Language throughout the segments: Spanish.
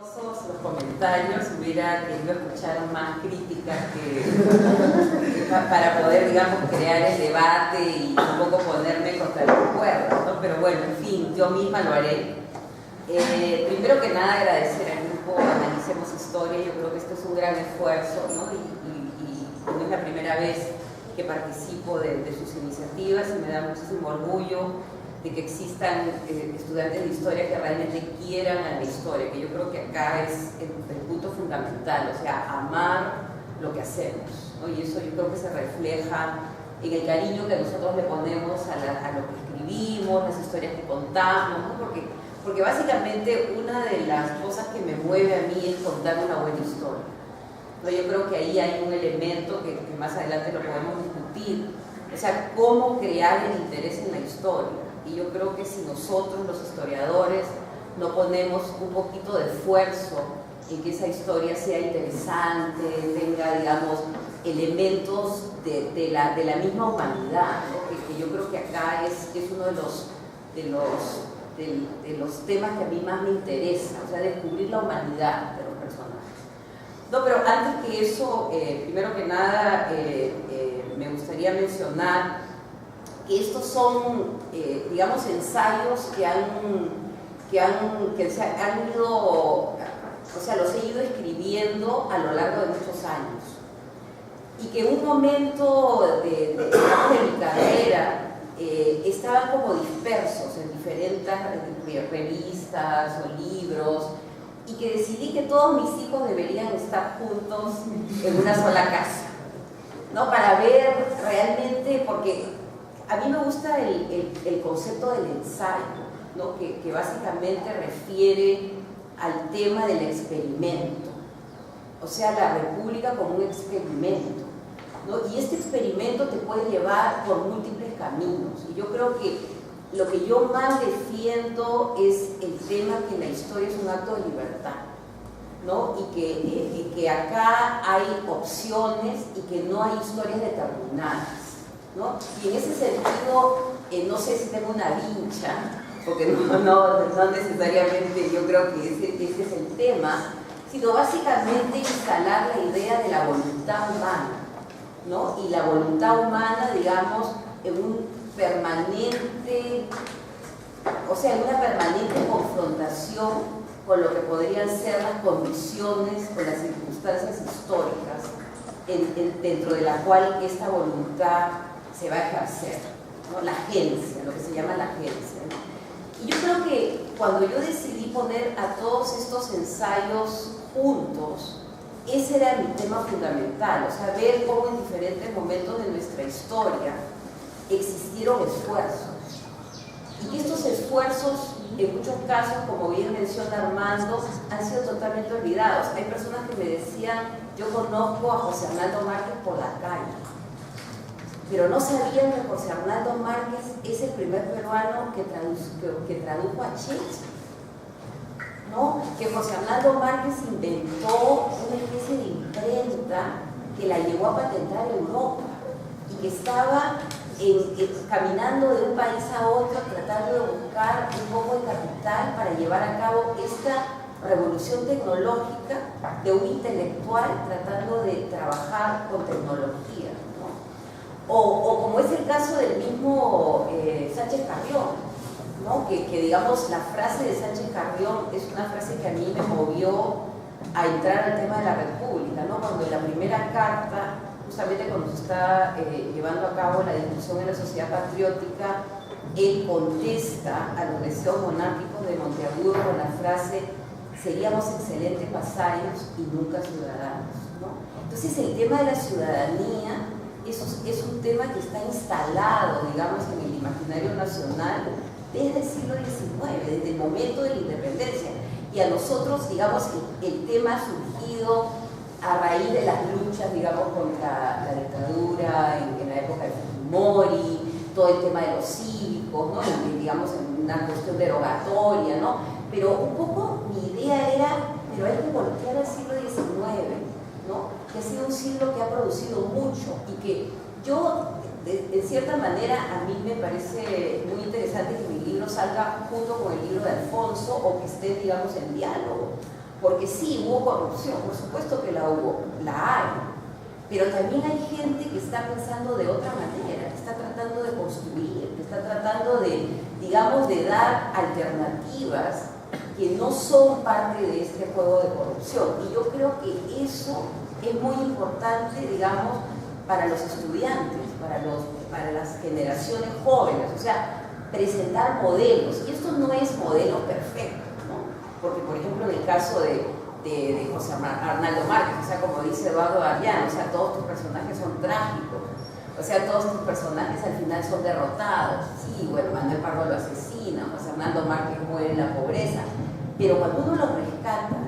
Los comentarios, hubiera querido escuchar más críticas para poder, digamos, crear el debate y un poco ponerme contra las cuerdas, ¿no? Pero bueno, en fin, yo misma lo haré. Primero que nada, agradecer al grupo Analicemos Historia. Yo creo que esto es un gran esfuerzo, ¿no? Y no es la primera vez que participo de sus iniciativas y me da muchísimo orgullo de que existan estudiantes de historia que realmente quieran a la historia, que yo creo que acá es el punto fundamental, o sea, amar lo que hacemos, ¿no? Y eso yo creo que se refleja en el cariño que nosotros le ponemos a lo que escribimos, las historias que contamos, ¿no? Porque básicamente una de las cosas que me mueve a mí es contar una buena historia, ¿no? Yo creo que ahí hay un elemento que más adelante lo podemos discutir, o sea, cómo crear el interés en la historia. Y yo creo que si nosotros, los historiadores, no ponemos un poquito de esfuerzo en que esa historia sea interesante, tenga, digamos, elementos de la misma humanidad, ¿no? que yo creo que acá es uno de los temas que a mí más me interesa, o sea, descubrir la humanidad de los personajes. No, pero antes que eso, primero que nada, me gustaría mencionar que estos son, digamos, ensayos que se han ido, o sea, los he ido escribiendo a lo largo de muchos años. Y que en un momento de mi carrera estaban como dispersos en diferentes revistas o libros, y que decidí que todos mis hijos deberían estar juntos en una sola casa, ¿no? Para ver realmente, porque a mí me gusta el concepto del ensayo, ¿no? que básicamente refiere al tema del experimento, o sea, la república como un experimento, ¿no? Y este experimento te puede llevar por múltiples caminos, y yo creo que lo que yo más defiendo es el tema que la historia es un acto de libertad, ¿no? Y que acá hay opciones y que no hay historias determinadas, ¿no? Y en ese sentido, no sé si tengo una vincha, porque no necesariamente yo creo que ese es el tema, sino básicamente instalar la idea de la voluntad humana, ¿no? Y la voluntad humana, digamos, en un permanente, o sea, en una permanente confrontación con lo que podrían ser las condiciones, con las circunstancias históricas dentro de la cual esta voluntad se va a ejercer, ¿no? La agencia, lo que se llama la agencia, ¿no? Y yo creo que cuando yo decidí poner a todos estos ensayos juntos, ese era mi tema fundamental, o sea, ver cómo en diferentes momentos de nuestra historia existieron esfuerzos, y que estos esfuerzos, en muchos casos, como bien menciona Armando, han sido totalmente olvidados. Hay personas que me decían, yo conozco a José Arnaldo Márquez por la calle, pero no sabían que José Arnaldo Márquez es el primer peruano que tradujo a Shakespeare, ¿no? Que José Arnaldo Márquez inventó una especie de imprenta que la llevó a patentar a Europa y que estaba caminando de un país a otro tratando de buscar un poco de capital para llevar a cabo esta revolución tecnológica de un intelectual tratando de trabajar con tecnología, ¿no? O como es el caso del mismo Sánchez Carrión, ¿no? que digamos la frase de Sánchez Carrión es una frase que a mí me movió a entrar al tema de la República, ¿no? Cuando en la primera carta, justamente cuando se está llevando a cabo la discusión en la sociedad patriótica, él contesta a los deseos monárquicos de Monteagudo con la frase: seríamos excelentes vasallos y nunca ciudadanos, ¿no? Entonces el tema de la ciudadanía es un tema que está instalado, digamos, en el imaginario nacional desde el siglo XIX, desde el momento de la independencia, y a nosotros, digamos, el tema ha surgido a raíz de las luchas, digamos, contra la dictadura en la época de Fujimori, todo el tema de los cívicos, ¿no? Digamos, en una cuestión derogatoria, ¿no? Pero un poco mi idea era, pero hay que voltear al siglo XIX, ¿no? Que ha sido un siglo que ha producido mucho y que yo, de cierta manera, a mí me parece muy interesante que mi libro salga junto con el libro de Alfonso, o que esté, digamos, en diálogo, Porque sí, hubo corrupción, por supuesto que la hubo, la hay, pero también hay gente que está pensando de otra manera, que está tratando de construir, que está tratando de, digamos, de dar alternativas que no son parte de este juego de corrupción. Y yo creo que eso es muy importante, digamos, para los estudiantes, para las generaciones jóvenes, o sea, presentar modelos. Y esto no es modelo perfecto, ¿no? Porque, por ejemplo, en el caso de José Arnaldo Márquez, o sea, como dice Eduardo Galeano, o sea, todos tus personajes son trágicos, o sea, todos tus personajes al final son derrotados. Sí, bueno, Manuel Pardo lo asesina, José Arnaldo Márquez muere en la pobreza, pero cuando uno los rescata,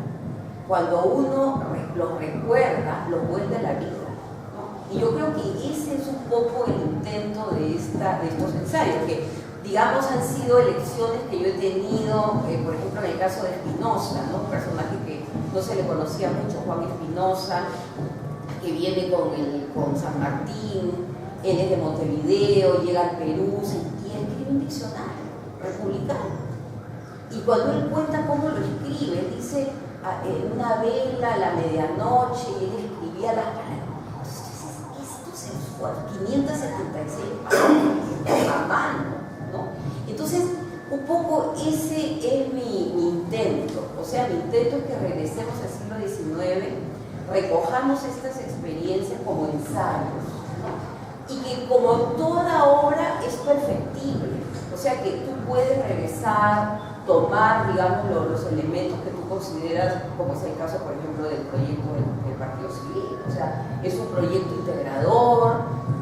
cuando uno los recuerda, los vuelve a la vida, ¿no? Y yo creo que ese es un poco el intento de estos ensayos, que digamos han sido elecciones que yo he tenido, por ejemplo en el caso de Espinosa, ¿no? Un personaje que no se le conocía mucho, Juan Espinosa, que viene con San Martín, él es de Montevideo, llega al Perú y escribe un diccionario republicano. Y cuando él cuenta cómo lo escribe, él dice en una vela a la medianoche, y él escribía las palabras. Entonces, estos esfuerzos, 576 palabras a mano, ¿no? Entonces, un poco ese es mi intento. O sea, mi intento es que regresemos al siglo XIX, recojamos estas experiencias como ensayos, ¿no? Y que como toda obra es perfectible. O sea, que tú puedes regresar, tomar, digamos, los elementos que tú consideras, como es el caso, por ejemplo, del proyecto del Partido Civil. O sea, es un proyecto integrador,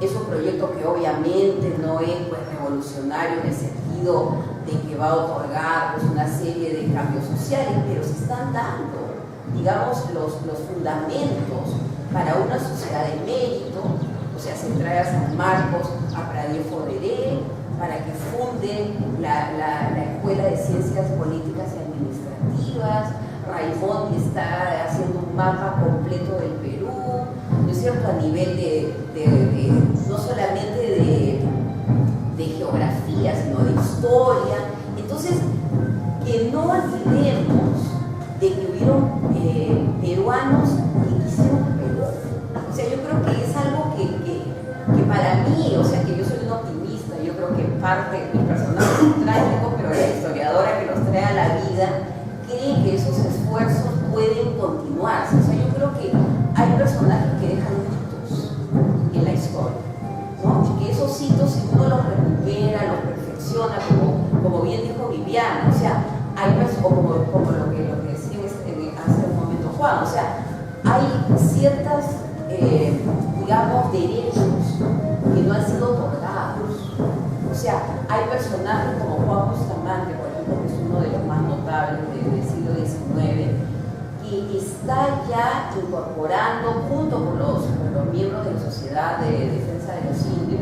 es un proyecto que obviamente no es pues, revolucionario en el sentido de que va a otorgar pues, una serie de cambios sociales, pero se están dando, digamos, los fundamentos para una sociedad de mérito. O sea, se trae a San Marcos a Pradie Foderé para que funde la Escuela de Ciencias Políticas y Administrativas. Raimond está haciendo un mapa completo del Perú, ¿no es cierto?, a nivel no solamente de geografía, sino de historia. Entonces, que no olvidemos de que hubieron peruanos que hicieron Perú. O sea, yo creo que es algo que para mí, o sea, que yo soy un optimista, yo creo que en parte mis personajes son trágicos, pero la historiadora que los trae a la vida cree que esos esfuerzos pueden continuarse. O sea, yo creo que hay personajes que dejan hitos en la historia, ¿no? Y que esos hitos, si uno los recupera, los perfecciona, como bien dijo Viviana, o sea, hay como lo que decía hace un momento Juan, o sea, hay ciertas, digamos, derechos que no han sido otorgados. O sea, hay personajes como Juan Bustamante, por ejemplo, que es uno de los más notables del siglo XIX, que está ya incorporando, junto con los miembros de la Sociedad de Defensa de los Indios,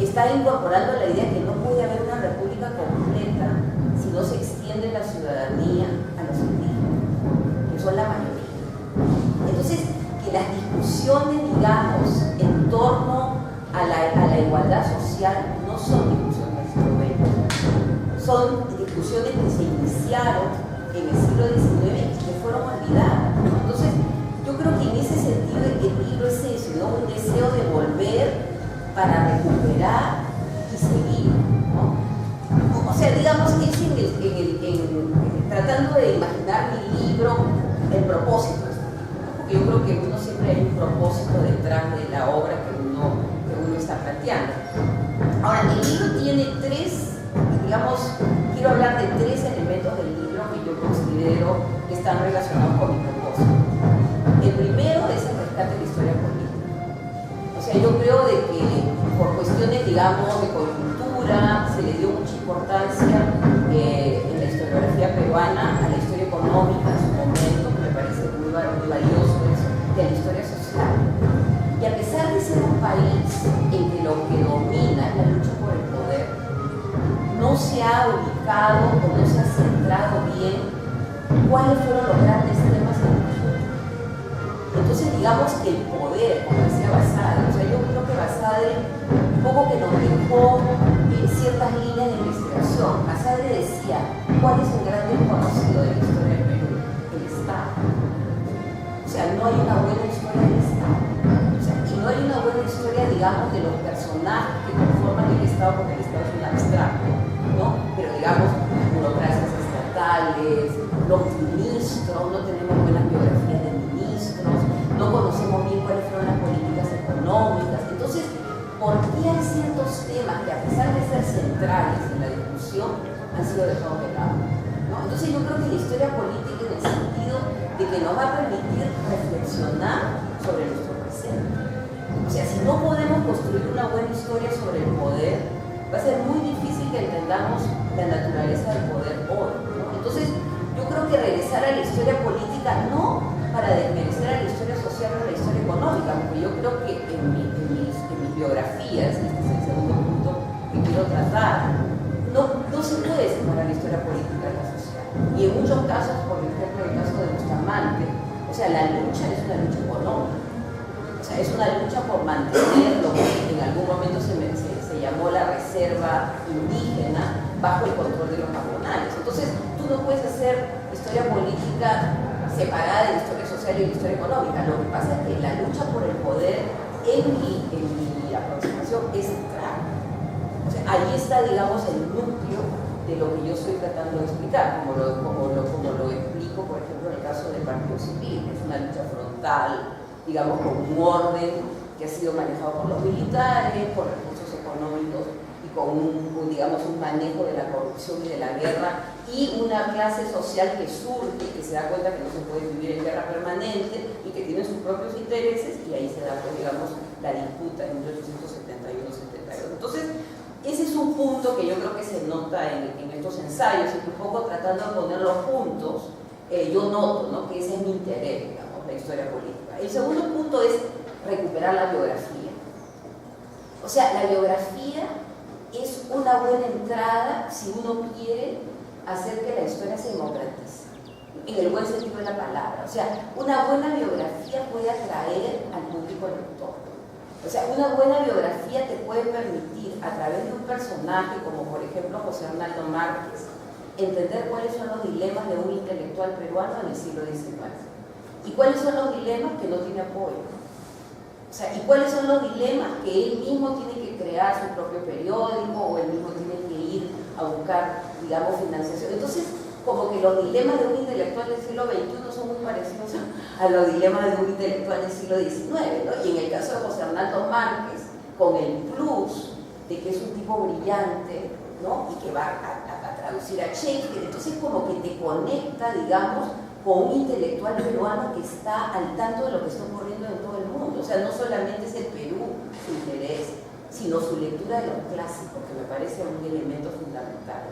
está incorporando la idea que no puede haber una república completa si no se extiende la ciudadanía a los indígenas, que son la mayoría. Entonces, que las discusiones, digamos, en torno a la igualdad social no son discusiones del siglo XX, son discusiones que se iniciaron en el siglo XIX y que fueron olvidadas, ¿no? Entonces, yo creo que en ese sentido el libro es eso, ¿no? Un deseo de volver para recuperar y seguir, ¿no? O sea, digamos, es tratando de imaginar mi libro, el propósito, ¿no? Porque yo creo que uno siempre hay un propósito detrás de la obra que uno está planteando. Ahora, el libro tiene digamos, quiero hablar de tres elementos del libro que yo considero que están relacionados con mi propósito. El primero es el rescate de la historia política. O sea, yo creo de que por cuestiones, digamos, de coyuntura, se le dio mucha importancia en la historiografía peruana a la historia económica en su momento, que me parece muy valioso eso, de la historia social. Y a pesar de ser un país en que lo que domina es la lucha por el poder, no se ha ubicado o no se ha centrado bien cuáles fueron los grandes temas en el mundo. Entonces, digamos que el poder, como decía Basadre, o sea, yo creo que Basadre un poco que nos dejó ciertas líneas de investigación. Basadre decía, ¿cuál es el gran desconocido de la historia del Perú? El Estado. sea, no hay una buena historia del Estado. O sea, y no hay una buena historia, digamos, de los personajes que conforman el Estado, porque el Estado es un abstracto, ¿no? Pero digamos, las burocracias estatales, los ministros, no tenemos buenas biografías de ministros, no conocemos bien cuáles fueron las políticas económicas. Entonces, ¿por qué hay ciertos temas que, a pesar de ser centrales en la discusión, han sido dejados de lado? ¿No? Entonces, yo creo que la historia política, en el sentido de que nos va a permitir reflexionar sobre nuestro presente. O sea, si no podemos construir una buena historia sobre el poder, va a ser muy difícil que entendamos la naturaleza del poder hoy, ¿no? Entonces, yo creo que regresar a la historia política no para desmerecer a la historia social o a la historia económica, porque yo creo que en mis biografías, este es el segundo punto que quiero tratar, no se puede separar la historia política de la social. Y en muchos casos, por ejemplo, el caso de Bustamante, o sea, la lucha es una lucha económica. O sea, es una lucha por mantener lo que en algún momento se llamó la reserva indígena bajo el control de los nacionales. Entonces, tú no puedes hacer historia política separada de la historia social y de la historia económica. Lo que pasa es que la lucha por el poder, en mi aproximación, es central. O sea, ahí está, digamos, el núcleo de lo que yo estoy tratando de explicar, como lo explico, por ejemplo, en el caso del Partido Civil. Es una lucha frontal, digamos, con un orden que ha sido manejado por los militares, por recursos económicos y con digamos, un manejo de la corrupción y de la guerra, y una clase social que surge, que se da cuenta que no se puede vivir en guerra permanente y que tiene sus propios intereses, y ahí se da, pues, digamos, la disputa en 1871-72. Entonces, ese es un punto que yo creo que se nota en estos ensayos, y un poco tratando de ponerlos juntos, yo noto, ¿no?, que ese es mi interés, digamos, la historia política. El segundo punto es recuperar la biografía. O sea, la biografía es una buena entrada si uno quiere hacer que la historia se democratice, en el buen sentido de la palabra. O sea, una buena biografía puede atraer al público lector. O sea, una buena biografía te puede permitir, a través de un personaje como por ejemplo José Arnaldo Márquez, entender cuáles son los dilemas de un intelectual peruano en el siglo XIX. ¿Y cuáles son los dilemas que no tiene apoyo? O sea, ¿y cuáles son los dilemas que él mismo tiene que crear su propio periódico, o él mismo tiene que ir a buscar, digamos, financiación? Entonces, como que los dilemas de un intelectual del siglo XXI son muy parecidos a los dilemas de un intelectual del siglo XIX, ¿no? Y en el caso de José Arnaldo Márquez, con el plus de que es un tipo brillante, ¿no?, y que va a traducir a Shakespeare, entonces como que te conecta, digamos, con un intelectual peruano que está al tanto de lo que está ocurriendo en todo el mundo. O sea, no solamente es el Perú su interés, sino su lectura de los clásicos, que me parece un elemento fundamental.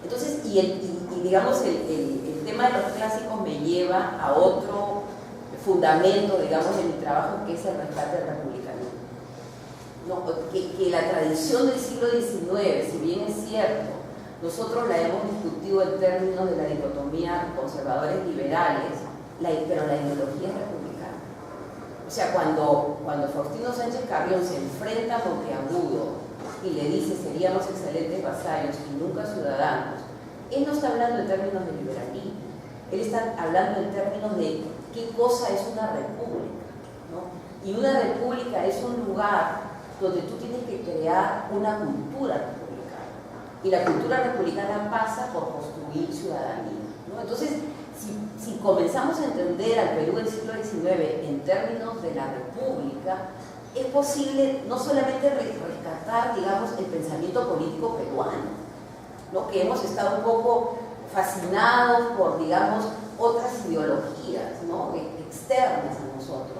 Entonces, digamos, el tema de los clásicos me lleva a otro fundamento, digamos, de mi trabajo, que es el rescate del republicanismo. No, que la tradición del siglo XIX, si bien es cierto, nosotros la hemos discutido en términos de la dicotomía conservadores-liberales, pero la ideología es republicana. O sea, cuando Faustino Sánchez Carrión se enfrenta a Monteagudo y le dice seríamos excelentes vasallos y nunca ciudadanos, él no está hablando en términos de liberalismo, él está hablando en términos de qué cosa es una república, ¿no? Y una república es un lugar donde tú tienes que crear una cultura republicana. Y la cultura republicana pasa por construir ciudadanía, ¿no? Entonces, si comenzamos a entender al Perú del siglo XIX en términos de la república, es posible no solamente rescatar, digamos, el pensamiento político peruano, ¿no?, que hemos estado un poco fascinados por, digamos, otras ideologías, ¿no?, externas a nosotros,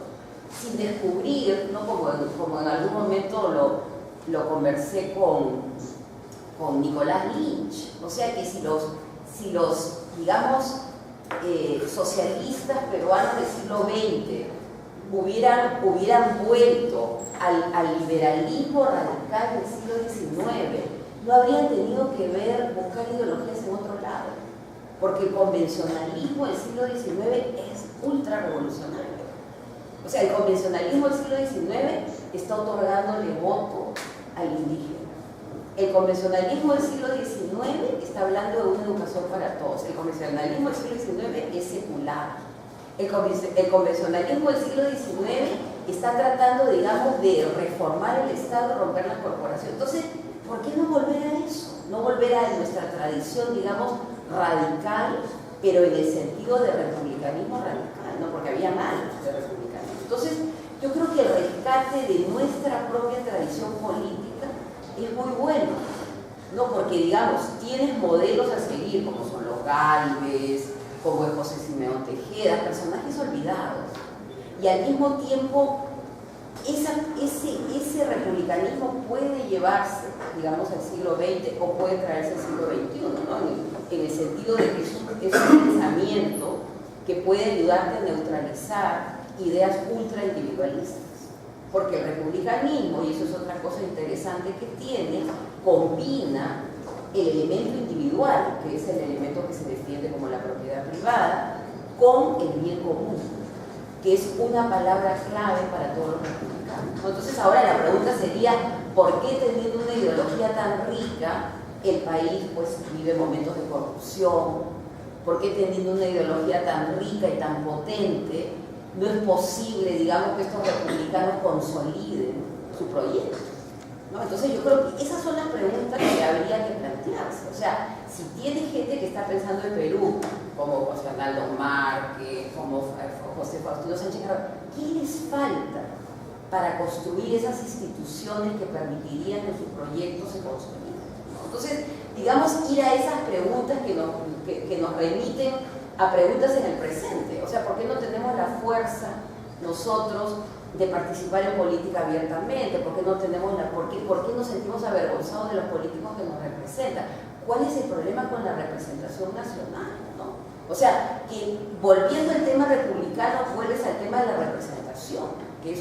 sin descubrir, ¿no?, como en algún momento lo conversé con Nicolás Lynch. O sea, que si los digamos, socialistas peruanos del siglo XX hubieran vuelto al liberalismo radical del siglo XIX, no habrían tenido que buscar ideologías en otro lado, porque el convencionalismo del siglo XIX es ultra revolucionario. O sea, el convencionalismo del siglo XIX está otorgándole voto al indígena. El convencionalismo del siglo XIX está hablando de una educación para todos. El convencionalismo del siglo XIX es secular. El convencionalismo del siglo XIX está tratando, digamos, de reformar el Estado, romper la corporación. Entonces, ¿por qué no volver a eso? No volver a nuestra tradición, digamos, radical, pero en el sentido de republicanismo radical, ¿no? Porque había mal de republicanismo. Entonces, yo creo que el rescate de nuestra propia tradición política es muy bueno, ¿no? Porque, digamos, tienes modelos a seguir, como son los Gálvez, como es José Simeón Tejeda, personajes olvidados. Y al mismo tiempo, ese republicanismo puede llevarse, digamos, al siglo XX o puede traerse al siglo XXI, ¿no? En el sentido de que es un pensamiento que puede ayudarte a neutralizar ideas ultra individualistas. Porque el republicanismo, y eso es otra cosa interesante que tiene, combina el elemento individual, que es el elemento que se defiende como la propiedad privada, con el bien común, que es una palabra clave para todos los republicanos. Entonces ahora la pregunta sería, ¿por qué teniendo una ideología tan rica, el país pues vive momentos de corrupción? ¿Por qué teniendo una ideología tan rica y tan potente, no es posible, digamos, que estos republicanos consoliden su proyecto? ¿No? Entonces yo creo que esas son las preguntas que habría que plantearse. O sea, si tiene gente que está pensando en Perú, como José Arnaldo Márquez, como José Faustino Sánchez, ¿qué les falta para construir esas instituciones que permitirían que sus proyectos se construyan? Entonces, digamos, ir a esas preguntas que nos remiten a preguntas en el presente. O sea, ¿por qué no tenemos la fuerza nosotros de participar en política abiertamente? ¿Por qué no tenemos por qué nos sentimos avergonzados de los políticos que nos representan? ¿Cuál es el problema con la representación nacional, ¿no? O sea, que volviendo al tema republicano, vuelves al tema de la representación, que es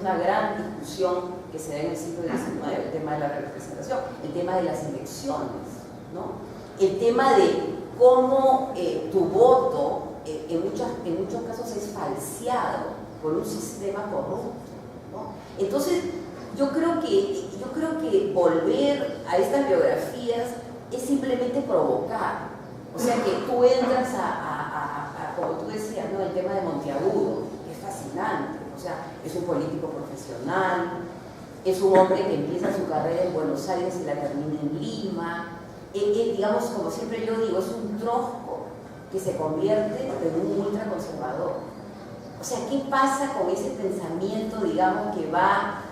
una gran discusión que se da en el siglo XIX, el tema de la representación, el tema de las elecciones, ¿no? El tema de cómo tu voto en muchos casos es falseado por un sistema corrupto, ¿no? Entonces, yo creo que volver a estas biografías es simplemente provocar. O sea, que tú entras como tú decías, ¿no? El tema de Monteagudo, que es fascinante. O sea, es un político profesional, es un hombre que empieza su carrera en Buenos Aires y la termina en Lima. Digamos, como siempre yo digo, es un trosco que se convierte en un ultraconservador. O sea, ¿qué pasa con ese pensamiento, digamos, que va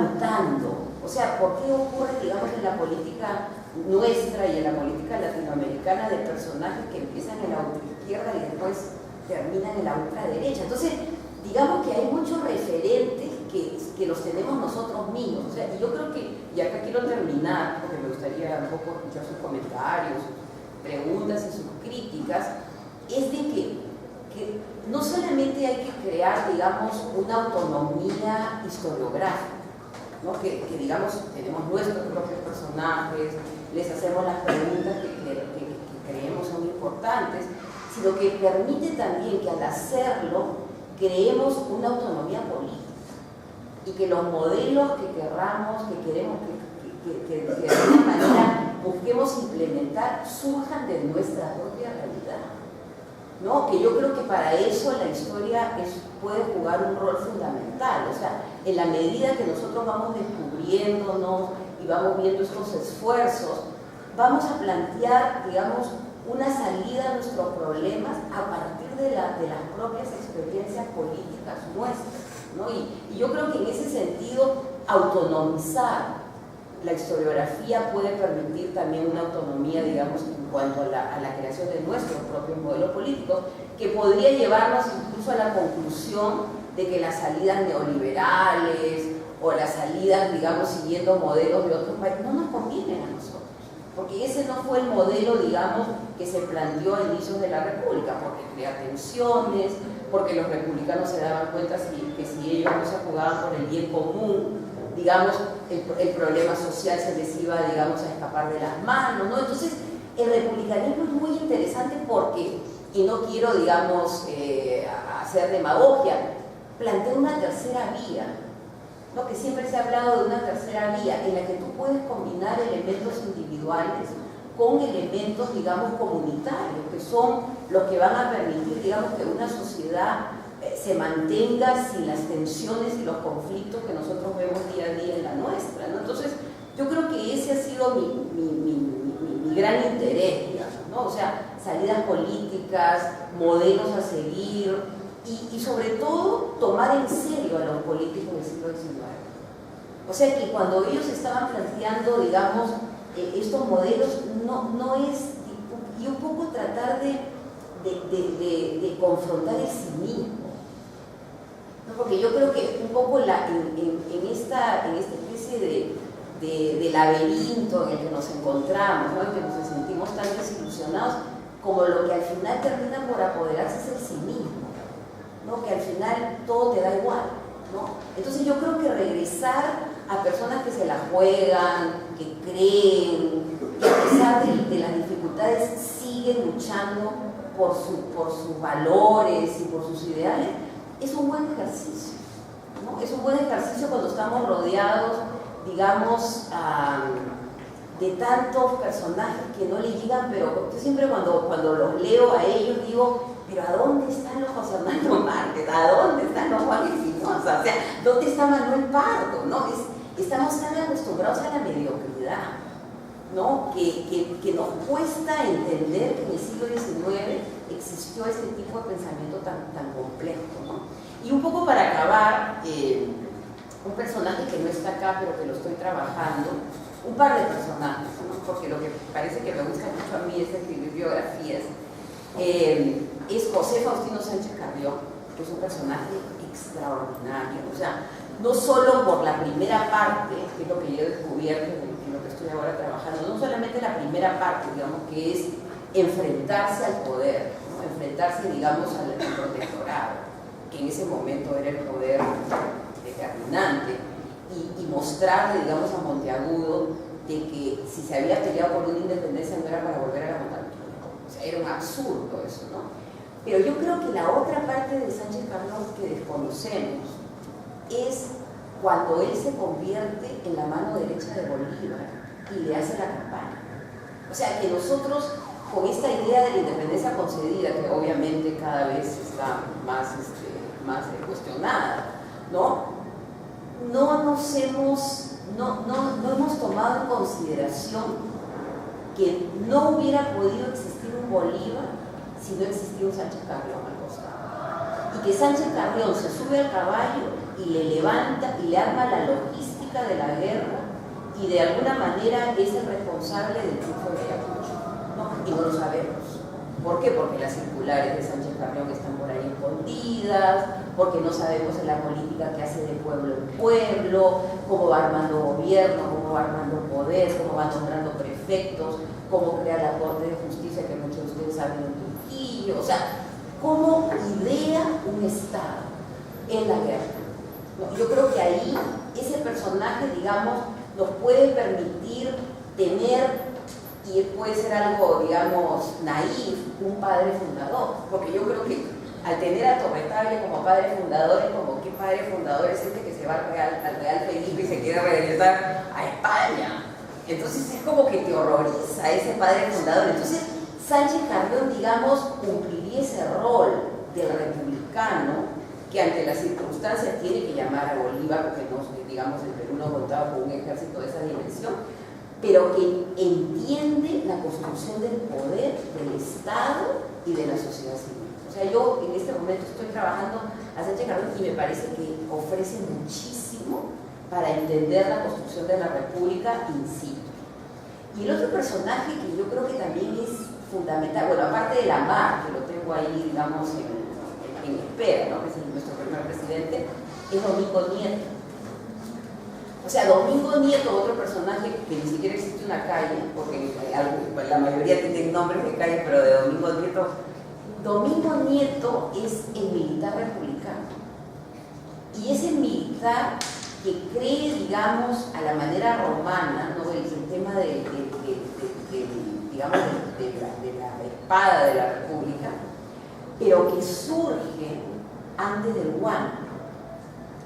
mutando? O sea, ¿por qué ocurre, digamos, en la política nuestra y en la política latinoamericana de personajes que empiezan en la ultraizquierda y después terminan en la ultraderecha? Entonces, digamos que hay muchos referentes que los tenemos nosotros mismos. O sea, y yo creo que, y acá quiero terminar, porque me gustaría un poco escuchar sus comentarios, preguntas y sus críticas, es de que no solamente hay que crear, digamos, una autonomía historiográfica, ¿no? que digamos, tenemos nuestros propios personajes, les hacemos las preguntas que creemos son importantes, sino que permite también que al hacerlo creemos una autonomía política y que los modelos que querramos, que queremos que de alguna manera busquemos implementar surjan de nuestra propia realidad, ¿no? Que yo creo que para eso la historia puede jugar un rol fundamental. O sea, en la medida que nosotros vamos descubriéndonos y vamos viendo estos esfuerzos, vamos a plantear, digamos, una salida a nuestros problemas a partir de las propias experiencias políticas nuestras, ¿no? Y yo creo que en ese sentido, autonomizar la historiografía puede permitir también una autonomía, digamos, en cuanto a la creación de nuestros propios modelos políticos, que podría llevarnos incluso a la conclusión de que las salidas neoliberales o las salidas, digamos, siguiendo modelos de otros países no nos convienen a nosotros, porque ese no fue el modelo, digamos, que se planteó a inicios de la República, porque crea tensiones, porque los republicanos se daban cuenta que si ellos no se jugaban por el bien común, digamos, el problema social se les iba, digamos, a escapar de las manos, ¿no? Entonces, el republicanismo es muy interesante porque, y no quiero, digamos, hacer demagogia, plantea una tercera vía, ¿no? Que siempre se ha hablado de una tercera vía en la que tú puedes combinar elementos individuales con elementos, digamos, comunitarios, que son los que van a permitir, digamos, que una sociedad se mantenga sin las tensiones y los conflictos que nosotros vemos día a día en la nuestra, ¿no? Entonces, yo creo que ese ha sido mi gran interés, digamos, ¿no? O sea, salidas políticas, modelos a seguir y sobre todo tomar en serio a los políticos del siglo XIX. O sea que cuando ellos estaban planteando, digamos, estos modelos, no es, y un poco tratar de confrontar el cinismo, ¿no? Porque yo creo que un poco en esta especie de laberinto en el que nos encontramos, ¿no? En que nos sentimos tan desilusionados, como lo que al final termina por apoderarse es el cinismo, ¿no? Que al final todo te da igual, ¿no? Entonces yo creo que regresar a personas que se la juegan, que creen, que a pesar de las dificultades siguen luchando por sus valores y por sus ideales, es un buen ejercicio, ¿no? Es un buen ejercicio cuando estamos rodeados, digamos, de tantos personajes que no le llegan, pero yo siempre cuando los leo a ellos digo, pero ¿a dónde están los José Arnaldo Márquez? ¿A dónde están los Juan Espinosa? O sea, ¿dónde está Manuel Pardo? ¿No? Estamos tan acostumbrados a la mediocridad, ¿no? Que nos cuesta entender que en el siglo XIX existió este tipo de pensamiento tan complejo, ¿no? Y un poco para acabar, un personaje que no está acá, pero que lo estoy trabajando, un par de personajes, ¿no? Porque lo que parece que me gusta mucho a mí es escribir biografías, es José Faustino Sánchez Carrión, que es un personaje extraordinario, o sea, no solo por la primera parte, que es lo que yo he descubierto en lo que estoy ahora trabajando, no solamente la primera parte, digamos, que es enfrentarse al poder, ¿no? Enfrentarse, digamos, al protectorado, que en ese momento era el poder determinante, y mostrarle, digamos, a Monteagudo de que si se había peleado por una independencia no era para volver a la monarquía. O sea, era un absurdo eso, ¿no? Pero yo creo que la otra parte de Sánchez Carrión que desconocemos es cuando él se convierte en la mano derecha de Bolívar y le hace la campaña. O sea, que nosotros, con esta idea de la independencia concedida, que obviamente cada vez está más cuestionada, ¿no? No hemos tomado en consideración que no hubiera podido existir un Bolívar si no existía un Sánchez Carrión al costado. Y que Sánchez Carrión se sube al caballo y le levanta y le arma la logística de la guerra y de alguna manera es el responsable del triunfo de Ayacucho, ¿no? Y no lo sabemos. ¿Por qué? Porque las circulares de Sánchez Carrión están por ahí escondidas, porque no sabemos en la política que hace de pueblo en pueblo, cómo va armando gobierno, cómo va armando poder, cómo va nombrando prefectos, cómo crea la Corte de Justicia, que muchos de ustedes saben en Trujillo, o sea, cómo idea un Estado en la guerra. Yo creo que ahí ese personaje, digamos, nos puede permitir tener, y puede ser algo, digamos, naif, un padre fundador, porque yo creo que al tener a Torretable como padre fundador, es como ¿qué padre fundador es este que se va al Real Felipe y se quiere regresar a España? Entonces es como que te horroriza ese padre fundador. Entonces Sánchez Carrión, digamos, cumpliría ese rol del republicano que ante las circunstancias tiene que llamar a Bolívar, porque no, digamos, el Perú no contaba con un ejército de esa dimensión, pero que entiende la construcción del poder, del Estado y de la sociedad civil. O sea, yo en este momento estoy trabajando a Sánchez Carrión y me parece que ofrece muchísimo para entender la construcción de la República in situ. Y el otro personaje que yo creo que también es fundamental, bueno, aparte de Lamar, que lo tengo ahí, digamos, en espera, ¿no? Que es nuestro primer presidente, es Domingo Nieto. O sea, Domingo Nieto, otro personaje que ni siquiera existe una calle, porque la mayoría tienen nombres de calle, pero de Domingo Nieto es el militar republicano. Y es el militar que cree, digamos, a la manera romana, ¿no? El tema digamos, de la espada de la República, pero que surge antes del guano.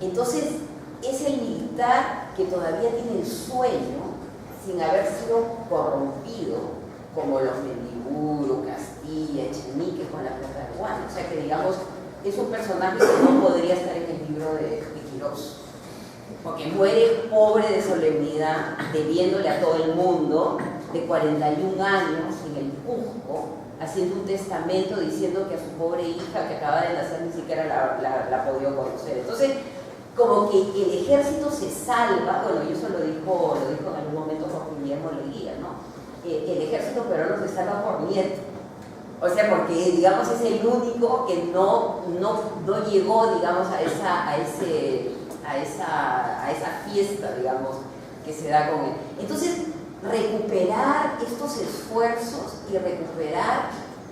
Entonces, es el militar que todavía tiene el sueño, sin haber sido corrompido, como los Mendiburu, Castilla, Echenique con la plata de Guano. O sea que, digamos, es un personaje que no podría estar en el libro de Quirós, porque muere pobre de solemnidad, debiéndole a todo el mundo, de 41 años en el Cusco, haciendo un testamento diciendo que a su pobre hija que acaba de nacer ni siquiera la podía conocer. Entonces, como que el ejército se salva, bueno, y eso lo dijo en algún momento Jorge Guillermo Leguía, ¿no? El ejército peruano se salva por Nieto. O sea, porque, digamos, es el único que no llegó, digamos, a esa fiesta, digamos, que se da con él. Entonces, recuperar estos esfuerzos y recuperar,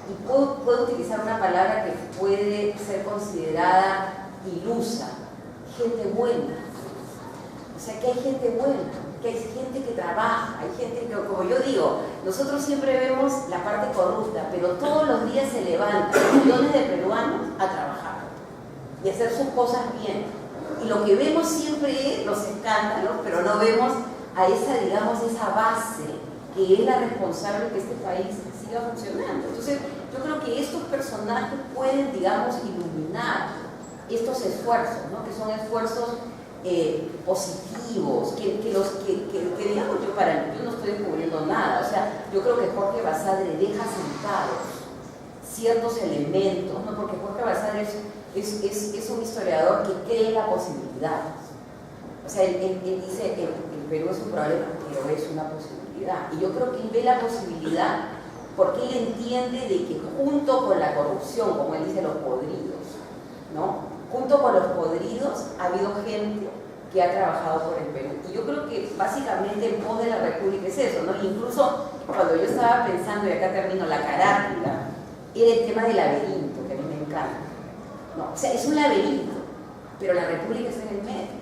y puedo utilizar una palabra que puede ser considerada ilusa, gente buena. O sea, que hay gente buena, que hay gente que trabaja, hay gente que, como yo digo, nosotros siempre vemos la parte corrupta, pero todos los días se levantan millones de peruanos a trabajar y hacer sus cosas bien. Y lo que vemos siempre es los escándalos, pero no vemos a esa, digamos, esa base que es la responsable de que este país siga funcionando. Entonces, yo creo que estos personajes pueden, digamos, iluminar estos esfuerzos, ¿no? Que son esfuerzos positivos, que digamos, yo no estoy descubriendo nada. O sea, yo creo que Jorge Basadre deja sentados ciertos elementos, ¿no? Porque Jorge Basadre es un historiador que cree la posibilidad. O sea, él dice que el Perú es un problema, pero es una posibilidad. Y yo creo que él ve la posibilidad porque él entiende de que junto con la corrupción, como él dice, los podridos, ¿no? Junto con los podridos ha habido gente que ha trabajado por el Perú. Y yo creo que básicamente en pos de la República es eso, ¿no? Incluso cuando yo estaba pensando, y acá termino, la carátula, era el tema del laberinto, que a mí me encanta. No, o sea, es un laberinto, pero la República está en el medio.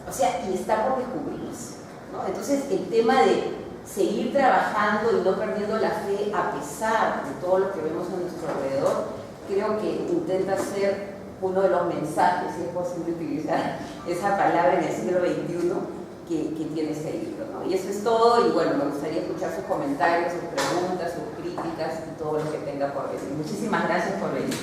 O sea, y está por descubrirse, ¿no? Entonces, el tema de seguir trabajando y no perdiendo la fe a pesar de todo lo que vemos a nuestro alrededor, creo que intenta ser uno de los mensajes, si es posible utilizar esa palabra en el siglo XXI, que tiene este libro, ¿no? Y eso es todo, y bueno, me gustaría escuchar sus comentarios, sus preguntas, sus críticas y todo lo que tenga por venir. Muchísimas gracias por venir.